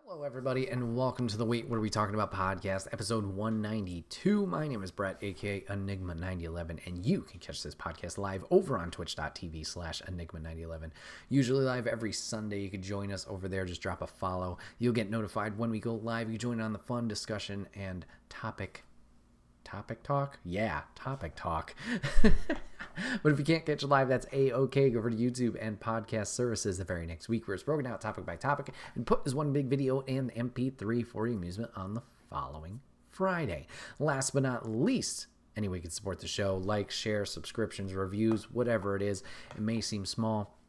Hello, everybody, and welcome to the Wait, What Are We Talking About podcast, episode 192. My name is Bret, aka Enigma9011, and you can catch this podcast live over on twitch.tv/Enigma9011. Usually live every Sunday. You can join us over there. Just drop a follow. You'll get notified when we go live. You join on the fun discussion and topic talk? Yeah, topic talk. But if you can't catch it live, that's A-OK. Go over to YouTube and podcast services the very next week where it's broken out topic by topic and put as one big video and MP3 for your amusement on the following Friday. Last but not least, any way you can support the show, like, share, subscriptions, reviews, whatever it is. It may seem small,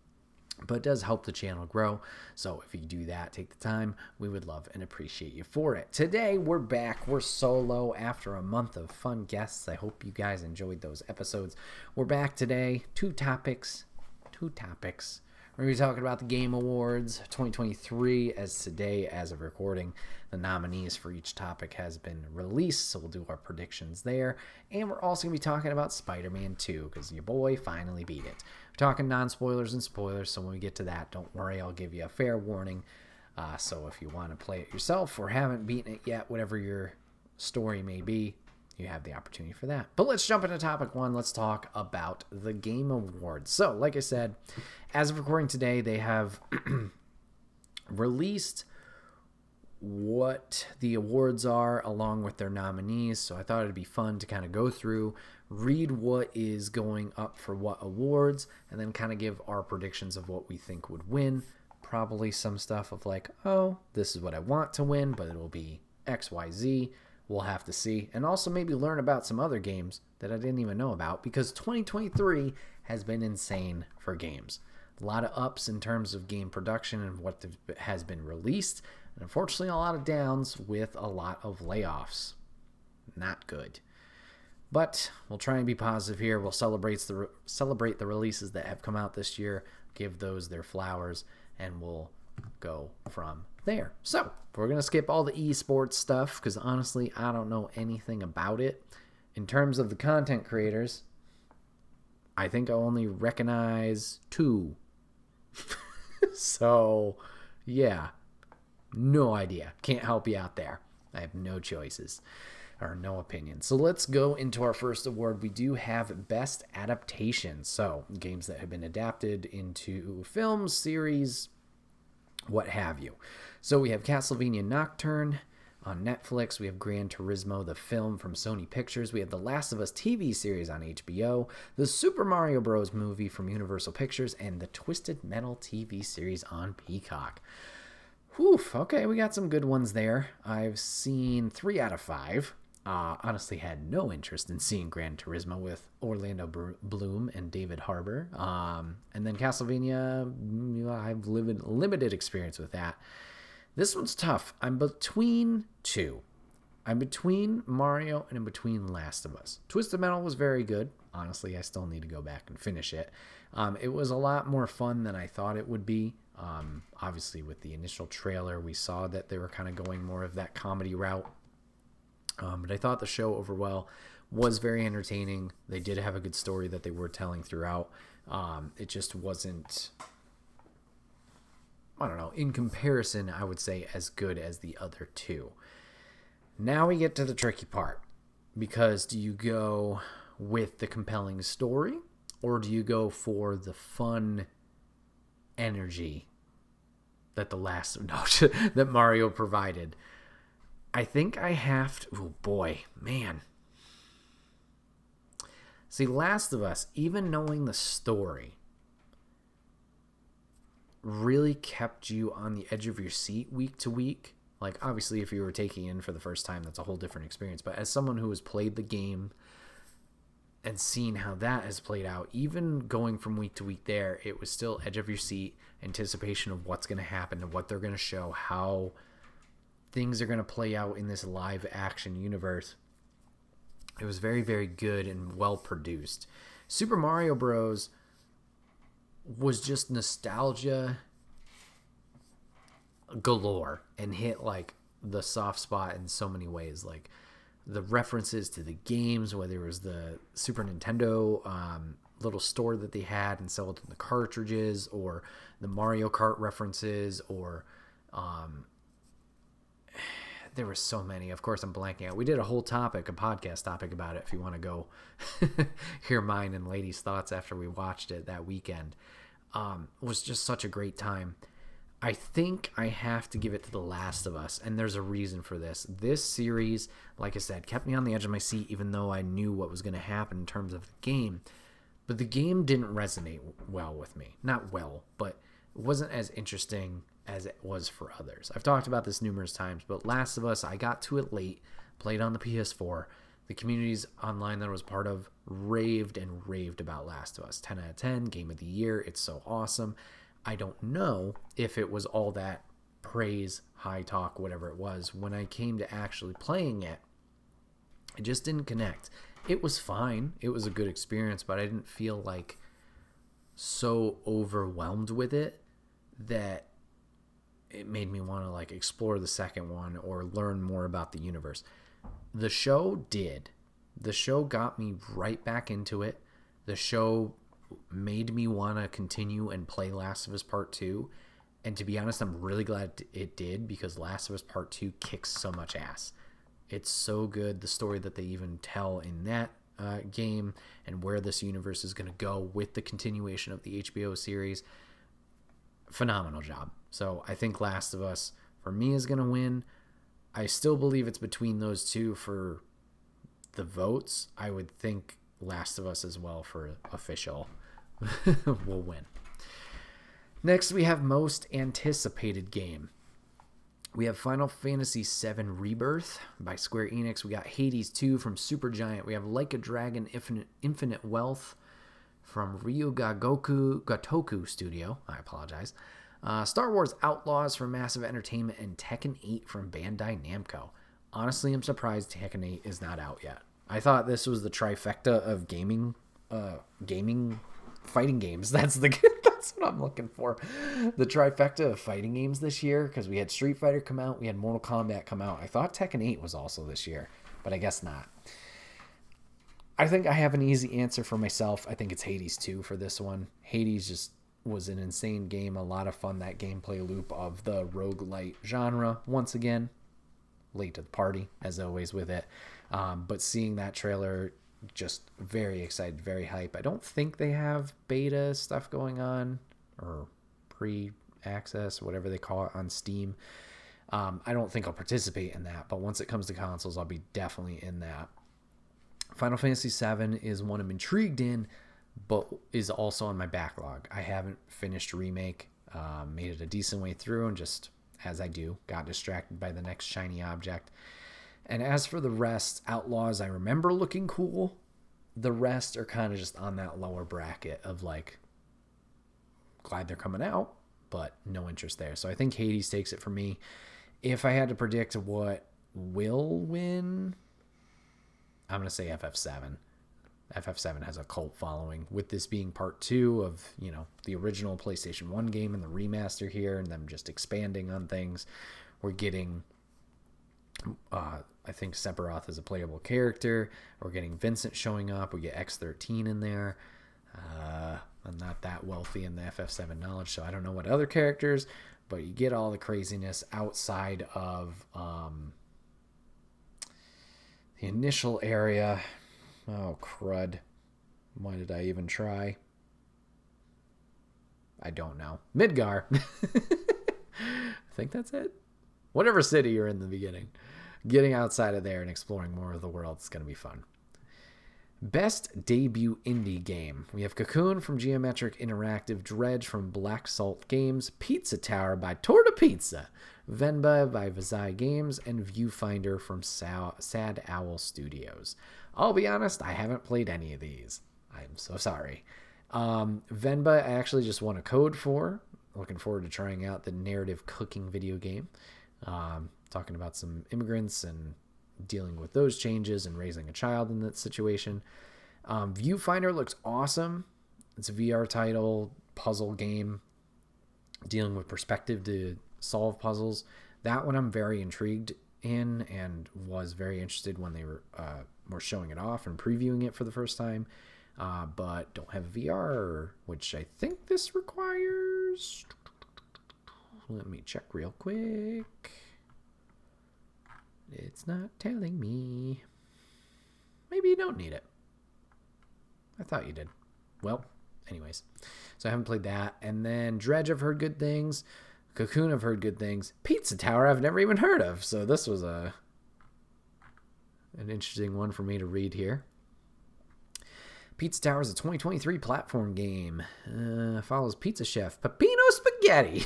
but it does help the channel grow. So if you do that, take the time, we would love and appreciate you for it. Today, we're back. We're solo after a month of fun guests. I hope you guys enjoyed those episodes. We're back today. Two topics. We're going to be talking about the Game Awards 2023 as today, as of recording. The nominees for each topic has been released, so we'll do our predictions there. And we're also going to be talking about Spider-Man 2 because your boy finally beat it. We're talking non-spoilers and spoilers, so when we get to that, don't worry, I'll give you a fair warning. So if you want to play it yourself or haven't beaten it yet, whatever your story may be, you have the opportunity for that. But let's jump into topic one. Let's talk about the Game Awards. So, like I said, as of recording today, they have released what the awards are along with their nominees. So I thought it'd be fun to kind of go through, read what is going up for what awards, and then kind of give our predictions of what we think would win. Probably some stuff of like, oh, this is what I want to win, but it'll be XYZ. We'll have to see. And also maybe learn about some other games that I didn't even know about, because 2023 has been insane for games. A lot of ups in terms of game production and what has been released. And unfortunately, a lot of downs with a lot of layoffs. Not good. But we'll try and be positive here. We'll celebrate the releases that have come out this year, give those their flowers, and we'll go from there. So we're going to skip all the esports stuff because honestly, I don't know anything about it. In terms of the content creators, I think I only recognize 2. So, yeah, no idea. Can't help you out there. I have no choices or no opinion. So let's go into our first award. We do have Best Adaptation. So games that have been adapted into films, series, what have you. So we have Castlevania Nocturne on Netflix. We have Gran Turismo, the film from Sony Pictures. We have The Last of Us TV series on HBO, the Super Mario Bros. Movie from Universal Pictures, and the Twisted Metal TV series on Peacock. Whew, okay, we got some good ones there. I've seen 3 out of 5. Honestly had no interest in seeing Gran Turismo with Orlando Bloom and David Harbour. And then Castlevania, I've limited experience with that. This one's tough. I'm between 2. I'm between Mario and in between Last of Us. Twisted Metal was very good. Honestly, I still need to go back and finish it. It was a lot more fun than I thought it would be. Obviously, with the initial trailer, we saw that they were kind of going more of that comedy route. But I thought the show overall was very entertaining. They did have a good story that they were telling throughout. It just wasn't, I don't know, in comparison, I would say as good as the other 2. Now we get to the tricky part, because do you go with the compelling story or do you go for the fun energy that that Mario provided? I think I have to, oh boy, man. See, Last of Us, even knowing the story, really kept you on the edge of your seat week to week. Like, obviously, if you were taking in for the first time, that's a whole different experience. But as someone who has played the game and seen how that has played out, even going from week to week there, it was still edge of your seat, anticipation of what's going to happen and what they're going to show, how things are going to play out in this live action universe. It was very, very good and well produced. Super Mario Bros. Was just nostalgia galore and hit like the soft spot in so many ways. Like the references to the games, whether it was the Super Nintendo little store that they had and sold the cartridges, or the Mario Kart references, or there were so many. Of course, I'm blanking out. We did a whole topic, a podcast topic about it. If you want to go hear mine and Lady's thoughts after we watched it that weekend, it was just such a great time. I think I have to give it to The Last of Us, and there's a reason for this. This series, like I said, kept me on the edge of my seat, even though I knew what was going to happen in terms of the game. But the game didn't resonate well with me. Not well, but it wasn't as interesting as it was for others. I've talked about this numerous times, but Last of Us, I got to it late, played on the PS4. The communities online that I was part of raved and raved about Last of Us. 10 out of 10, game of the year. It's so awesome. I don't know if it was all that praise, high talk, whatever it was. When I came to actually playing it, I just didn't connect. It was fine. It was a good experience, but I didn't feel like so overwhelmed with it that it made me want to like explore the second one or learn more about the universe. The show did. The show got me right back into it. The show made me want to continue and play Last of Us Part 2. And to be honest, I'm really glad it did, because Last of Us Part 2 kicks so much ass. It's so good. The story that they even tell in that game and where this universe is going to go with the continuation of the HBO series. Phenomenal job. So I think Last of Us, for me, is going to win. I still believe it's between those two for the votes. I would think Last of Us as well for official will win. Next, we have most anticipated game. We have Final Fantasy VII Rebirth by Square Enix. We got Hades 2 from Supergiant. We have Like a Dragon Infinite Wealth from Gatoku Studio. I apologize. Star Wars Outlaws from Massive Entertainment, and Tekken 8 from Bandai Namco. Honestly, I'm surprised Tekken 8 is not out yet. I thought this was the trifecta of gaming fighting games. That's what I'm looking for. The trifecta of fighting games this year, because we had Street Fighter come out, we had Mortal Kombat come out. I thought Tekken 8 was also this year, but I guess not. I think I have an easy answer for myself. I think it's Hades 2 for this one. Hades just was an insane game. A lot of fun, that gameplay loop of the roguelite genre. Once again, late to the party, as always with it. But seeing that trailer, just very excited, very hype. I don't think they have beta stuff going on, or pre-access, whatever they call it, on Steam. I don't think I'll participate in that, but once it comes to consoles, I'll be definitely in that. Final Fantasy VII is one I'm intrigued in, but is also on my backlog. I haven't finished Remake, made it a decent way through, and just, as I do, got distracted by the next shiny object. And as for the rest, Outlaws, I remember looking cool. The rest are kind of just on that lower bracket of like, glad they're coming out, but no interest there. So I think Hades takes it for me. If I had to predict what will win, I'm going to say FF7. FF7 has a cult following, with this being part 2 of, the original PlayStation 1 game and the remaster here, and them just expanding on things. We're getting, I think, Sephiroth as a playable character. We're getting Vincent showing up. We get X13 in there. I'm not that wealthy in the FF7 knowledge, so I don't know what other characters, but you get all the craziness outside of the initial area. Oh, crud. Why did I even try? I don't know. Midgar. I think that's it. Whatever city you're in the beginning. Getting outside of there and exploring more of the world is going to be fun. Best debut indie game. We have Cocoon from Geometric Interactive, Dredge from Black Salt Games, Pizza Tower by Torta Pizza, Venba by Vizai Games, and Viewfinder from Sad Owl Studios. I'll be honest, I haven't played any of these. I'm so sorry. Venba, I actually just won a code for. Looking forward to trying out the narrative cooking video game. Talking about some immigrants and dealing with those changes and raising a child in that situation. Viewfinder looks awesome. It's a VR title, puzzle game, dealing with perspective to solve puzzles. That one I'm very intrigued in, and was very interested when they were showing it off and previewing it for the first time, but don't have VR, which I think this requires. Let me check real quick. It's not telling me. Maybe you don't need it. I thought you did. Well, anyways. So I haven't played that. And then Dredge, I've heard good things. Cocoon, I've heard good things. Pizza Tower, I've never even heard of. So this was an interesting one for me to read here. Pizza Tower is a 2023 platform game. Follows pizza chef Peppino Spaghetti,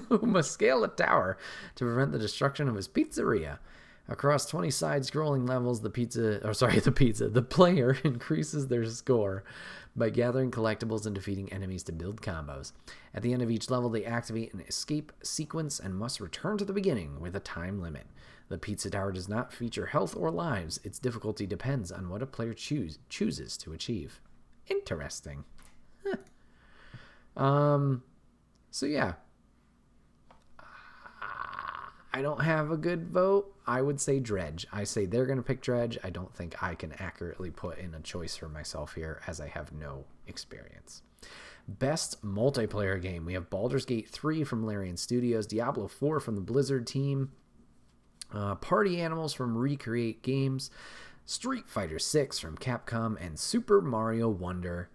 who must scale a tower to prevent the destruction of his pizzeria. Across 20 side-scrolling levels, the player increases their score by gathering collectibles and defeating enemies to build combos. At the end of each level, they activate an escape sequence and must return to the beginning with a time limit. The Pizza Tower does not feature health or lives. Its difficulty depends on what a player chooses to achieve. Interesting. So yeah. I don't have a good vote. I would say Dredge. I say they're going to pick Dredge. I don't think I can accurately put in a choice for myself here, as I have no experience. Best multiplayer game. We have Baldur's Gate 3 from Larian Studios, Diablo 4 from the Blizzard team, Party Animals from Recreate Games, Street Fighter 6 from Capcom, and Super Mario Wonder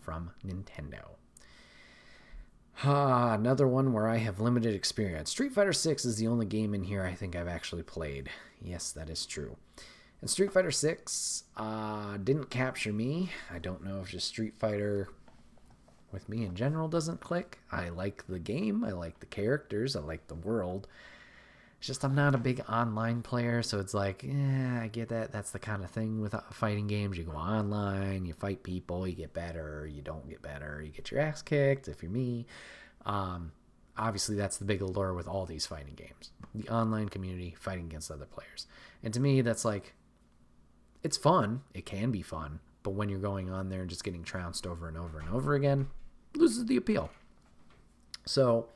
from Nintendo. Another one where I have limited experience. Street Fighter 6 is the only game in here I think I've actually played. Yes, that is true. And Street Fighter 6 didn't capture me. I don't know if just Street Fighter with me in general doesn't click. I like the game. I like the characters. I like the world. It's just I'm not a big online player, so it's like, I get that. That's the kind of thing with fighting games. You go online, you fight people, you get better, you don't get better, you get your ass kicked if you're me. Obviously, that's the big allure with all these fighting games. The online community fighting against other players. And to me, that's like, it's fun. It can be fun. But when you're going on there and just getting trounced over and over and over again, loses the appeal. So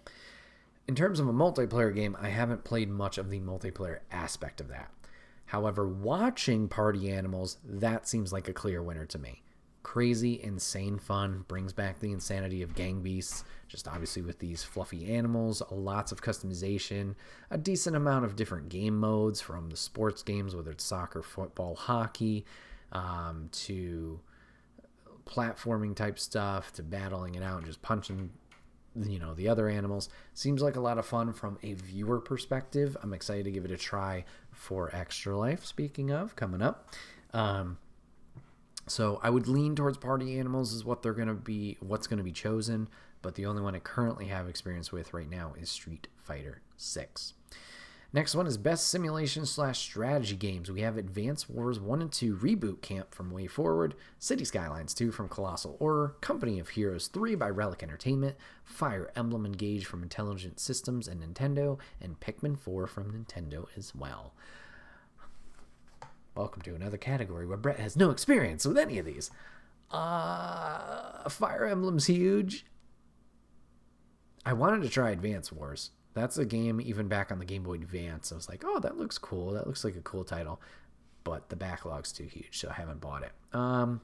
in terms of a multiplayer game, I haven't played much of the multiplayer aspect of that. However, watching Party Animals, that seems like a clear winner to me. Crazy, insane fun, brings back the insanity of Gang Beasts, just obviously with these fluffy animals, lots of customization, a decent amount of different game modes from the sports games, whether it's soccer, football, hockey, to platforming type stuff, to battling it out and just punching the other animals. Seems like a lot of fun from a viewer perspective. I'm excited to give it a try for Extra Life, speaking of, coming up. So I would lean towards Party Animals is what's going to be chosen, but the only one I currently have experience with right now is Street Fighter 6. Next one is Best Simulation/Strategy Games. We have Advance Wars 1 and 2 Reboot Camp from Way Forward, City Skylines 2 from Colossal Order, Company of Heroes 3 by Relic Entertainment, Fire Emblem Engage from Intelligent Systems and Nintendo, and Pikmin 4 from Nintendo as well. Welcome to another category where Bret has no experience with any of these. Fire Emblem's huge. I wanted to try Advance Wars. That's a game even back on the Game Boy Advance. I was like, oh, that looks cool. That looks like a cool title. But the backlog's too huge, so I haven't bought it. I'm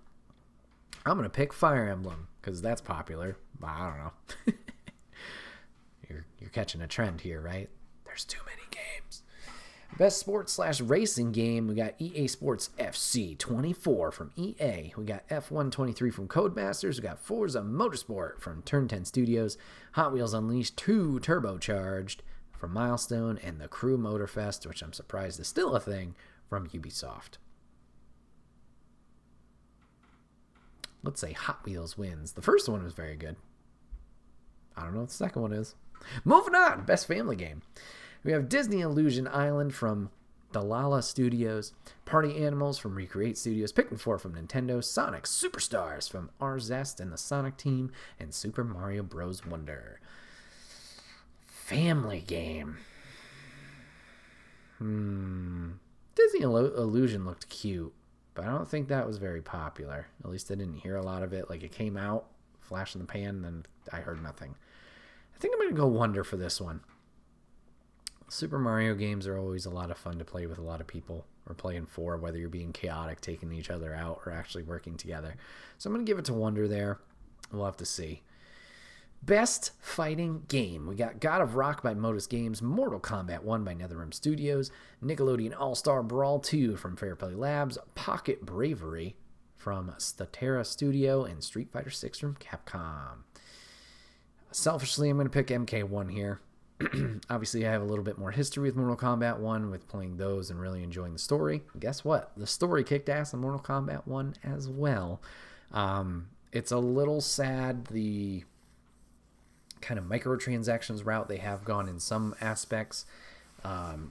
going to pick Fire Emblem because that's popular. But I don't know. You're catching a trend here, right? There's too many games. Best sports/racing game, we got EA Sports FC 24 from EA. We got F1 23 from Codemasters. We got Forza Motorsport from Turn 10 Studios. Hot Wheels Unleashed 2 Turbocharged from Milestone. And the Crew Motorfest, which I'm surprised is still a thing, from Ubisoft. Let's say Hot Wheels wins. The first one was very good. I don't know what the second one is. Moving on, best family game. We have Disney Illusion Island from Dalala Studios, Party Animals from Recreate Studios, Pikmin 4 from Nintendo, Sonic Superstars from Zest and the Sonic Team, and Super Mario Bros. Wonder. Family game. Disney Illusion looked cute, but I don't think that was very popular. At least I didn't hear a lot of it. Like, it came out, flash in the pan, then I heard nothing. I think I'm going to go Wonder for this one. Super Mario games are always a lot of fun to play with a lot of people, or play in 4, whether you're being chaotic, taking each other out, or actually working together. So I'm going to give it to Wonder there. We'll have to see. Best fighting game. We got God of Rock by Modus Games, Mortal Kombat 1 by NetherRealm Studios, Nickelodeon All-Star Brawl 2 from Fair Play Labs, Pocket Bravery from Statera Studio, and Street Fighter 6 from Capcom. Selfishly, I'm going to pick MK1 here. Obviously, I have a little bit more history with Mortal Kombat 1 with playing those and really enjoying the story. Guess what? The story kicked ass in Mortal Kombat 1 as well. It's a little sad, the kind of microtransactions route they have gone in some aspects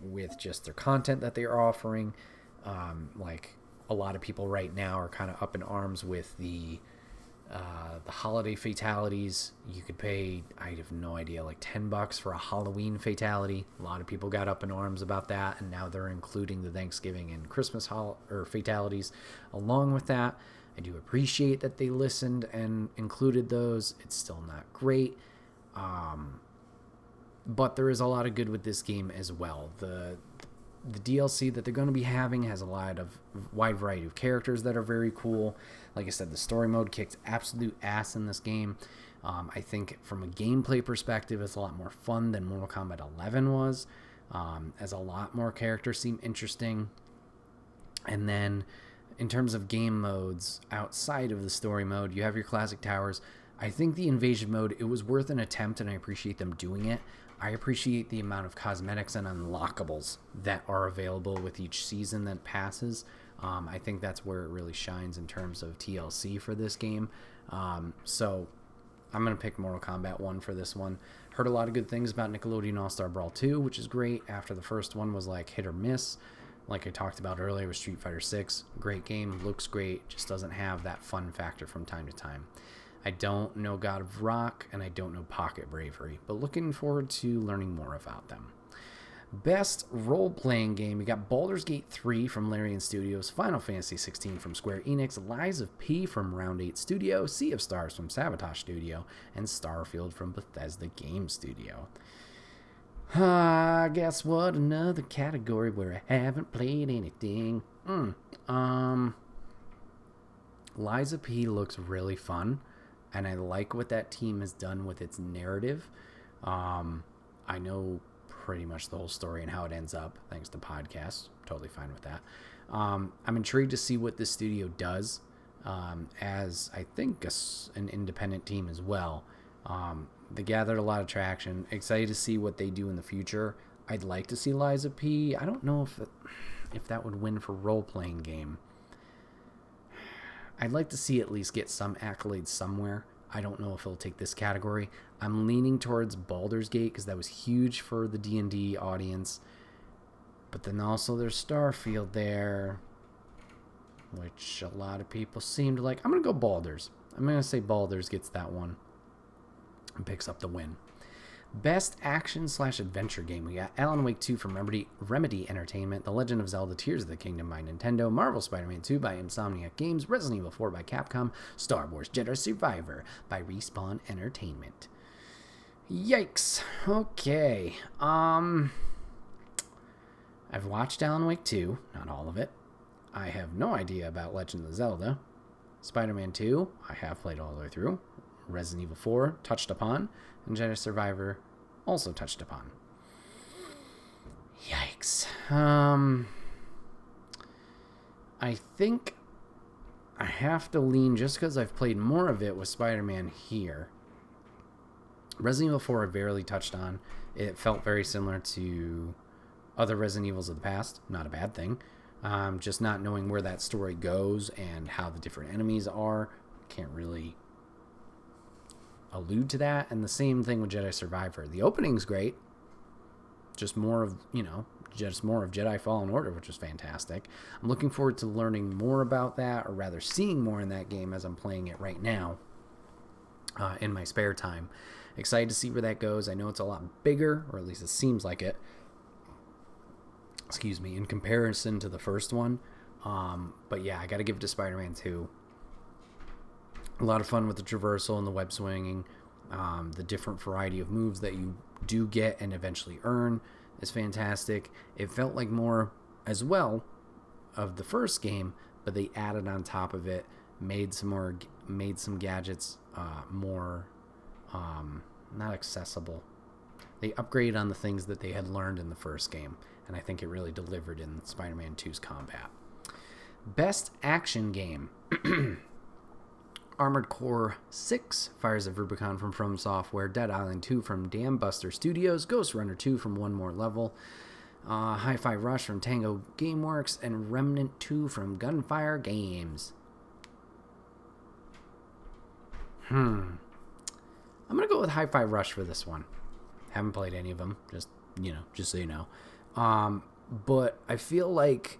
with just their content that they are offering. Like a lot of people right now are kind of up in arms with the holiday fatalities. You could pay, I have no idea, like $10 for a Halloween fatality. A lot of people got up in arms about that, and now they're including the Thanksgiving and Christmas fatalities along with that. I do appreciate that they listened and included those. It's still not great. But there is a lot of good with this game as well. The DLC that they're going to be having has a lot of wide variety of characters that are very cool. Like I said, the story mode kicked absolute ass in this game. I think from a gameplay perspective, it's a lot more fun than Mortal Kombat 11 was, as a lot more characters seem interesting. And then in terms of game modes outside of the story mode, you have your classic towers. I think the invasion mode, it was worth an attempt, and I appreciate them doing it. I appreciate the amount of cosmetics and unlockables that are available with each season that passes. I think that's where it really shines in terms of TLC for this game. So I'm going to pick Mortal Kombat 1 for this one. Heard a lot of good things about Nickelodeon All-Star Brawl 2, which is great after the first one was like hit or miss. Like I talked about earlier with Street Fighter 6, great game, looks great, just doesn't have that fun factor from time to time. I don't know God of Rock, and I don't know Pocket Bravery, but looking forward to learning more about them. Best role-playing game, we got Baldur's Gate 3 from Larian Studios, Final Fantasy 16 from Square Enix, Lies of P from Round 8 Studio, Sea of Stars from Sabotage Studio, and Starfield from Bethesda Game Studio. Guess what? Another category where I haven't played anything. Lies of P looks really fun, and I like what that team has done with its narrative. I know pretty much the whole story and how it ends up, thanks to podcasts. Totally fine with that. I'm intrigued to see what this studio does, as I think an independent team as well. They gathered a lot of traction. Excited to see what they do in the future. I'd like to see Lies of P. I don't know if that would win for role-playing game. I'd like to see at least get some accolades somewhere. I don't know if it'll take this category. I'm leaning towards Baldur's Gate because that was huge for the D&D audience. But then also there's Starfield there, which a lot of people seem to like. I'm going to go Baldur's. I'm going to say Baldur's gets that one and picks up the win. Best action/adventure game. We got Alan Wake 2 from Remedy Entertainment, The Legend of Zelda Tears of the Kingdom by Nintendo, Marvel Spider-Man 2 by Insomniac Games, Resident Evil 4 by Capcom, Star Wars Jedi Survivor by Respawn Entertainment. Yikes. Okay. I've watched Alan Wake 2, not all of it. I have no idea about Legend of Zelda. Spider-Man 2, I have played all the way through. Resident Evil 4, touched upon. And Jedi Survivor, also touched upon. Yikes. I think I have to lean, just because I've played more of it with Spider-Man here. Resident Evil 4 I barely touched on. It felt very similar to other Resident Evils of the past. Not a bad thing. Just not knowing where that story goes and how the different enemies are. Can't really allude to that. And the same thing with Jedi Survivor. The opening's great. Just more of Jedi Fallen Order, which was fantastic. I'm looking forward to learning more about that, or rather seeing more in that game as I'm playing it right now in my spare time. Excited to see where that goes. I know it's a lot bigger, or at least it seems like it. Excuse me, in comparison to the first one. But yeah, I got to give it to Spider-Man 2. A lot of fun with the traversal and the web swinging. The different variety of moves that you do get and eventually earn is fantastic. It felt like more as well of the first game, but they added on top of it, made some gadgets more not accessible. They upgraded on the things that they had learned in the first game, and I think it really delivered in Spider-Man 2's combat. Best action game. Armored Core 6, Fires of Rubicon from Software, Dead Island 2 from Dam Buster Studios, Ghost Runner 2 from One More Level, Hi-Fi Rush from Tango Gameworks, and Remnant 2 from Gunfire Games. I'm going to go with Hi-Fi Rush for this one. Haven't played any of them, just so you know. But I feel like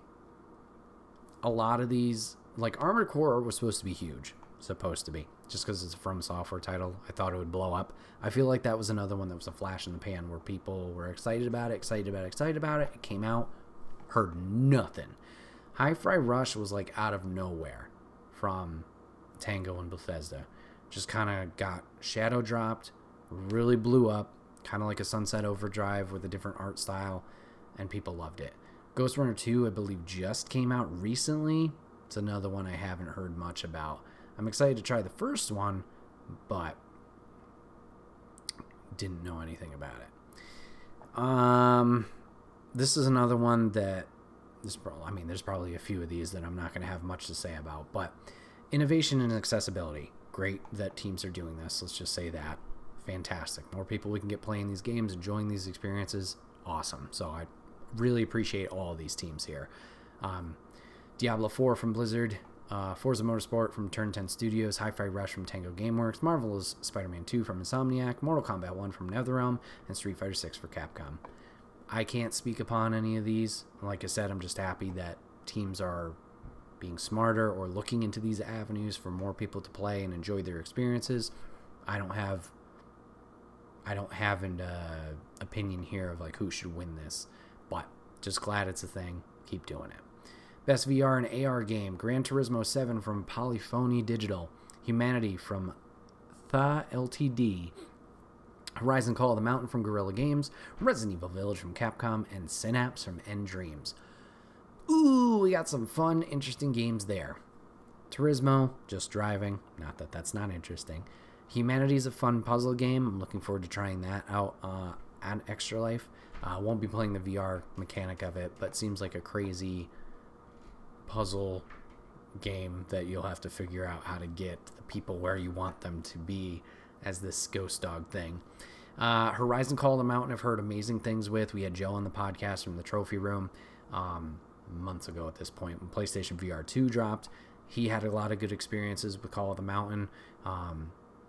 a lot of these, like Armored Core was supposed to be huge. Just because it's a From Software title. I thought it would blow up. I feel like that was another one that was a flash in the pan where people were excited about it. It came out, heard nothing. Hi-Fi Rush was like out of nowhere from Tango and Bethesda. Just kind of got shadow dropped, really blew up, kind of like a Sunset Overdrive with a different art style, and people loved it. Ghost Runner 2, I believe, just came out recently. It's another one I haven't heard much about. I'm excited to try the first one, but didn't know anything about it. This is another one that there's probably a few of these that I'm not going to have much to say about, but innovation and accessibility. Great that teams are doing this. Let's just say that. Fantastic. More people we can get playing these games, enjoying these experiences. Awesome. So I really appreciate all of these teams here. Diablo 4 from Blizzard, Forza Motorsport from Turn 10 Studios, Hi-Fi Rush from Tango Gameworks, Marvel's Spider-Man 2 from Insomniac, Mortal Kombat 1 from NetherRealm, and Street Fighter 6 for Capcom. I can't speak upon any of these. Like I said, I'm just happy that teams are being smarter or looking into these avenues for more people to play and enjoy their experiences. I don't have an opinion here of like who should win this, but just glad it's a thing. Keep doing it. Best VR and AR game, Gran Turismo 7 from Polyphony Digital, Humanity from Tha Ltd, Horizon Call of the Mountain from Guerrilla Games, Resident Evil Village from Capcom, and Synapse from N-Dreams. Ooh, we got some fun, interesting games there. Turismo, just driving. Not that that's not interesting. Humanity is a fun puzzle game. I'm looking forward to trying that out on Extra Life. Won't be playing the VR mechanic of it, but seems like a crazy puzzle game that you'll have to figure out how to get the people where you want them to be as this ghost dog thing. Horizon Call of the Mountain I've heard amazing things with. We had Joe on the podcast from the Trophy Room months ago at this point when PlayStation VR 2 dropped. He had a lot of good experiences with Call of the Mountain,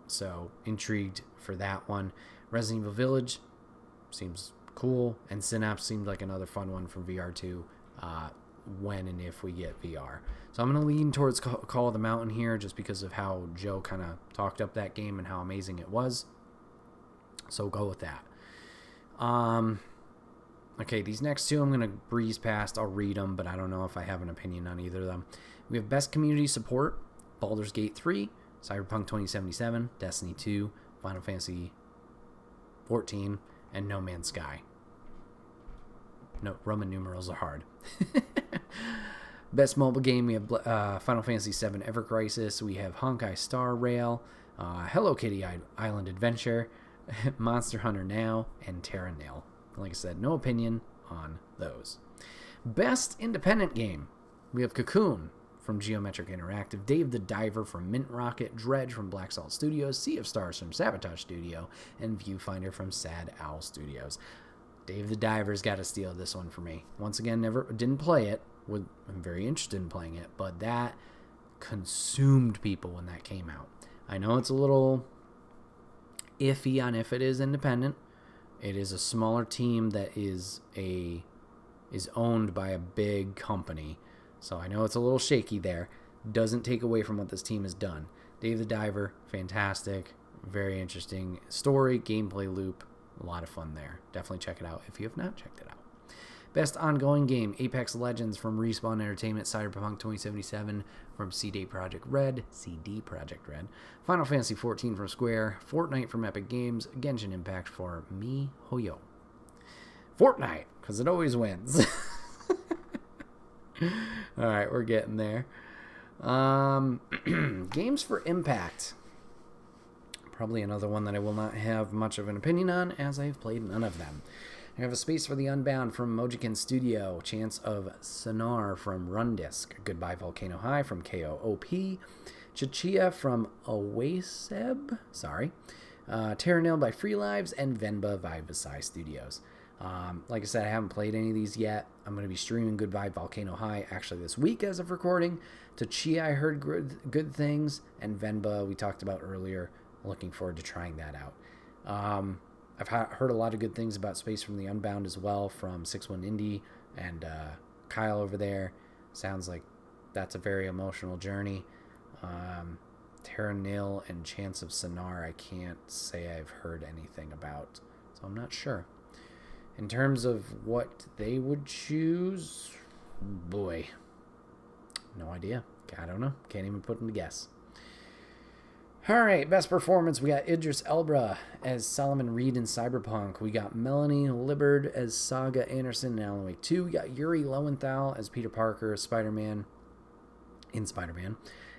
so intrigued for that one. Resident Evil Village seems cool, and Synapse seemed like another fun one from VR 2 when and if we get VR. So I'm going to lean towards Call of the Mountain here just because of how Joe kind of talked up that game and how amazing it was. So go with that. Okay, these next two I'm going to breeze past. I'll read them, but I don't know if I have an opinion on either of them. We have Best Community Support, Baldur's Gate 3, Cyberpunk 2077, Destiny 2, Final Fantasy 14, and No Man's Sky. No, Roman numerals are hard. Best mobile game, we have Final Fantasy VII Ever Crisis. We have Honkai Star Rail, Hello Kitty Island Adventure, Monster Hunter Now, and Terra Nil. Like I said, no opinion on those. Best independent game, we have Cocoon from Geometric Interactive, Dave the Diver from Mint Rocket, Dredge from Black Salt Studios, Sea of Stars from Sabotage Studio, and Viewfinder from Sad Owl Studios. Dave the Diver's got to steal this one for me. Once again, didn't play it. I'm very interested in playing it, but that consumed people when that came out. I know it's a little iffy on if it is independent. It is a smaller team that is owned by a big company, so I know it's a little shaky there. Doesn't take away from what this team has done. Dave the Diver, fantastic, very interesting story, gameplay loop. A lot of fun there. Definitely check it out if you have not checked it out. Best ongoing game, Apex Legends from Respawn Entertainment, Cyberpunk 2077 from CD Projekt Red, Final Fantasy 14 from Square, Fortnite from Epic Games, Genshin Impact for MiHoYo. Fortnite, because it always wins. Alright, we're getting there. Games for Impact. Probably another one that I will not have much of an opinion on, as I've played none of them. I have a Space for the Unbound from Mojican Studio, Chance of Sonar from Rundisk, Goodbye Volcano High from KOOP, Chichia from Awaseb, Terra Nil by Free Lives, and Venba by Visai Studios. Like I said, I haven't played any of these yet. I'm going to be streaming Goodbye Volcano High actually this week as of recording. Chichia, I heard good things, and Venba we talked about earlier. Looking forward to trying that out. I've heard a lot of good things about Space from the Unbound as well from 6-1 Indie and Kyle over there. Sounds like that's a very emotional journey. Terra Nil and Chance of Sonar, I can't say I've heard anything about, so I'm not sure. In terms of what they would choose, boy, no idea. I don't know. Can't even put them to guess. All right, best performance. We got Idris Elba as Solomon Reed in Cyberpunk. We got Melanie Liburd as Saga Anderson in Alan Wake 2. We got Yuri Lowenthal as Peter Parker, Spider-Man in Spider-Man.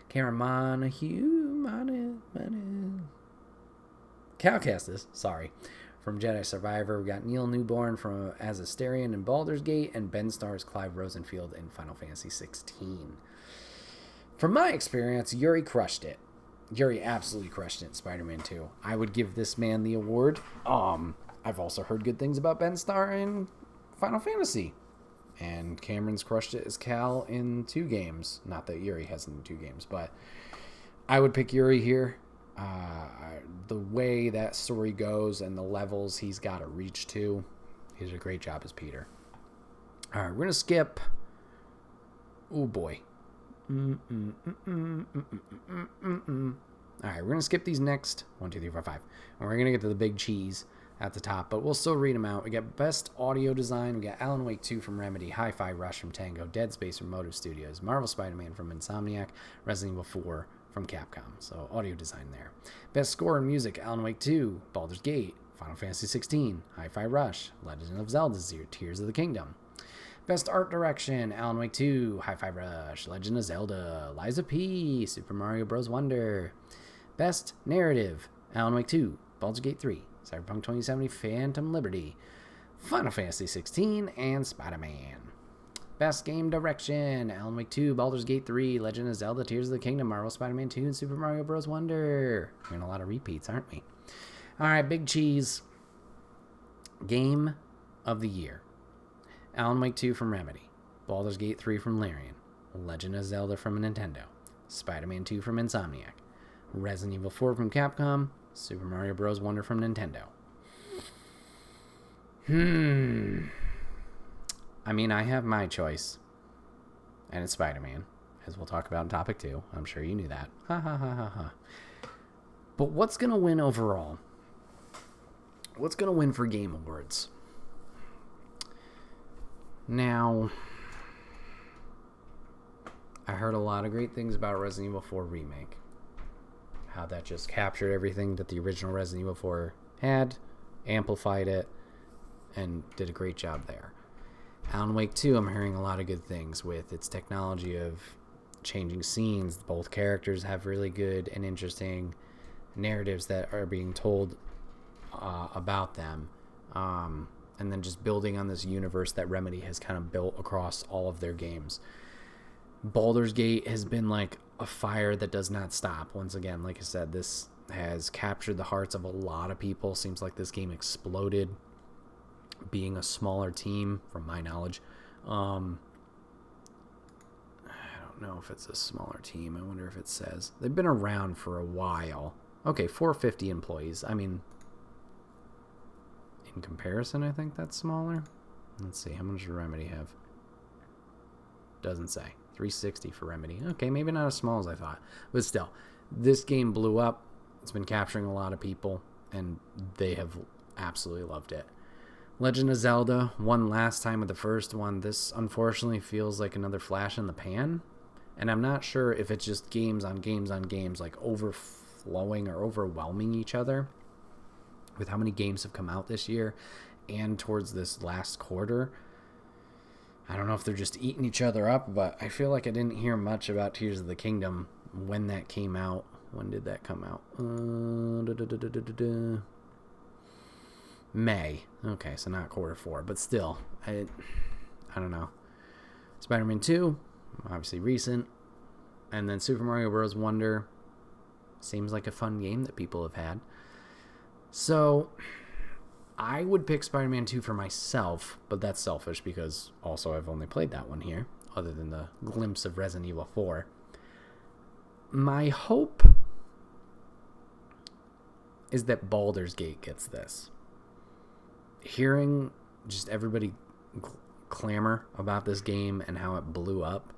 Cameron Monaghan, Cal Kestis, from Jedi Survivor. We got Neil Newborn as Asterion in Baldur's Gate, and Ben Starr's Clive Rosenfield in Final Fantasy 16. From my experience, Yuri crushed it. Yuri absolutely crushed it in Spider-Man 2. I would give this man the award. I've also heard good things about Ben Starr in Final Fantasy. And Cameron's crushed it as Cal in 2 games. Not that Yuri hasn't in 2 games, but I would pick Yuri here. The way that story goes and the levels he's got to reach to, he did a great job as Peter. All right, we're going to skip... Oh, boy. All right, we're going to skip these next 1, 2, 3, 4, 5. And we're going to get to the big cheese at the top, but we'll still read them out. We got Best Audio Design. We got Alan Wake 2 from Remedy, Hi-Fi Rush from Tango, Dead Space from Motive Studios, Marvel Spider-Man from Insomniac, Resident Evil 4 from Capcom. So audio design there. Best Score and Music, Alan Wake 2, Baldur's Gate, Final Fantasy 16, Hi-Fi Rush, Legend of Zelda Tears of the Kingdom. Best Art Direction, Alan Wake 2, Hi-Fi Rush, Legend of Zelda, Lies of P, Super Mario Bros. Wonder. Best Narrative, Alan Wake 2, Baldur's Gate 3, Cyberpunk 2070, Phantom Liberty, Final Fantasy 16, and Spider-Man. Best Game Direction, Alan Wake 2, Baldur's Gate 3, Legend of Zelda Tears of the Kingdom, Marvel Spider-Man 2, and Super Mario Bros. Wonder. We're in a lot of repeats, aren't we? All right, big cheese. Game of the Year. Alan Wake 2 from Remedy, Baldur's Gate 3 from Larian, Legend of Zelda from Nintendo, Spider-Man 2 from Insomniac, Resident Evil 4 from Capcom, Super Mario Bros. Wonder from Nintendo. I mean, I have my choice, and it's Spider-Man, as we'll talk about in topic 2. I'm sure you knew that. Ha ha ha ha ha. But what's going to win overall? What's going to win for Game Awards? Now, I heard a lot of great things about Resident Evil 4 Remake. How that just captured everything that the original Resident Evil 4 had, amplified it, and did a great job there. Alan Wake 2, I'm hearing a lot of good things with its technology of changing scenes. Both characters have really good and interesting narratives that are being told about them. And then just building on this universe that Remedy has kind of built across all of their games. Baldur's Gate has been like a fire that does not stop. Once again, like I said, this has captured the hearts of a lot of people. Seems like this game exploded, being a smaller team, from my knowledge. I don't know if it's a smaller team. I wonder if it says. They've been around for a while. Okay, 450 employees. I mean... in comparison, I think that's smaller. Let's see, how much does Remedy have? Doesn't say. 360 for Remedy. Okay, maybe not as small as I thought. But still, this game blew up. It's been capturing a lot of people, and they have absolutely loved it. Legend of Zelda won last time with the first one. This, unfortunately, feels like another flash in the pan. And I'm not sure if it's just games on games on games, like overflowing or overwhelming each other with how many games have come out this year and towards this last quarter. I don't know if they're just eating each other up, but I feel like I didn't hear much about Tears of the Kingdom when that came out When did that come out? May. Okay, so not Q4, but still, I don't know. Spider-Man 2, obviously recent. And then Super Mario Bros. Wonder seems like a fun game that people have had. So I would pick Spider-Man 2 for myself, but that's selfish because also I've only played that one here, other than the glimpse of Resident Evil 4. My hope is that Baldur's Gate gets this. Hearing just everybody clamor about this game and how it blew up,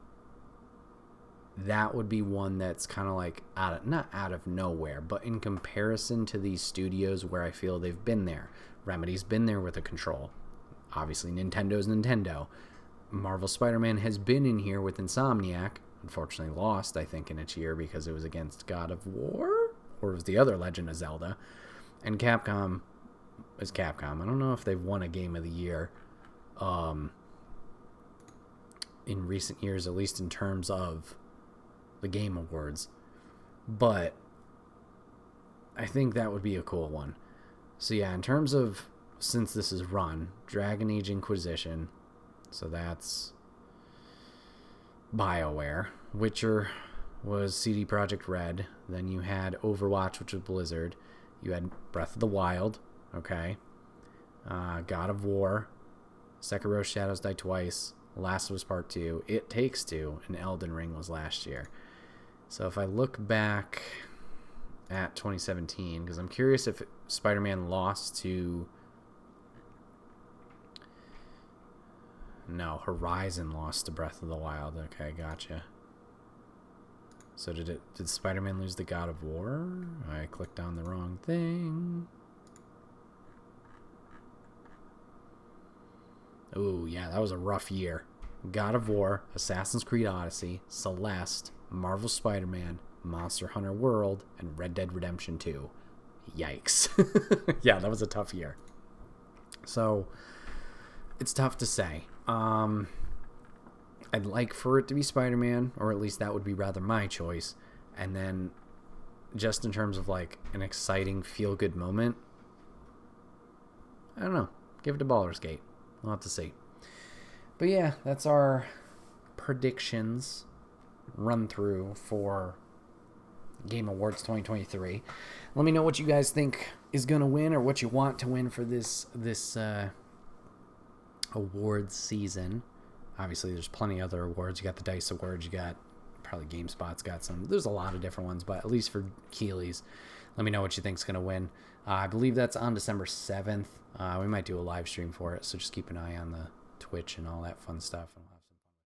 that would be one that's kind of like not out of nowhere, but in comparison to these studios where I feel they've been there. Remedy's been there with a Control. Obviously, Nintendo's Nintendo. Marvel Spider-Man has been in here with Insomniac. Unfortunately lost, I think, in its year because it was against God of War? Or it was the other Legend of Zelda. And Capcom is Capcom. I don't know if they've won a Game of the Year in recent years, at least in terms of the Game Awards. But I think that would be a cool one. So yeah, in terms of, since this is run, Dragon Age Inquisition, so that's BioWare. Witcher was CD Projekt Red. Then you had Overwatch, which was Blizzard. You had Breath of the Wild, okay. God of War, Sekiro Shadows Die Twice, Last of Us Part 2, It Takes Two, and Elden Ring was last year. So if I look back at 2017, because I'm curious if Spider-Man lost to... No, Horizon lost to Breath of the Wild. Okay, gotcha. So did Spider-Man lose to God of War? I clicked on the wrong thing. Oh, yeah, that was a rough year. God of War, Assassin's Creed Odyssey, Celeste, Marvel Spider-Man, Monster Hunter World, and Red Dead Redemption 2. Yikes. Yeah, that was a tough year. So, it's tough to say. I'd like for it to be Spider-Man, or at least that would be rather my choice. And then, just in terms of like an exciting feel-good moment, I don't know. Give it to Baldur's Gate. We'll have to see. But yeah, that's our predictions run through for Game Awards 2023. Let me know what you guys think is going to win or what you want to win for this awards season. Obviously, there's plenty of other awards. You got the DICE Awards. You got probably GameSpot's got some. There's a lot of different ones, but at least for Keeley's, let me know what you think's going to win. I believe that's on December 7th. We might do a live stream for it, so just keep an eye on the Twitch and all that fun stuff.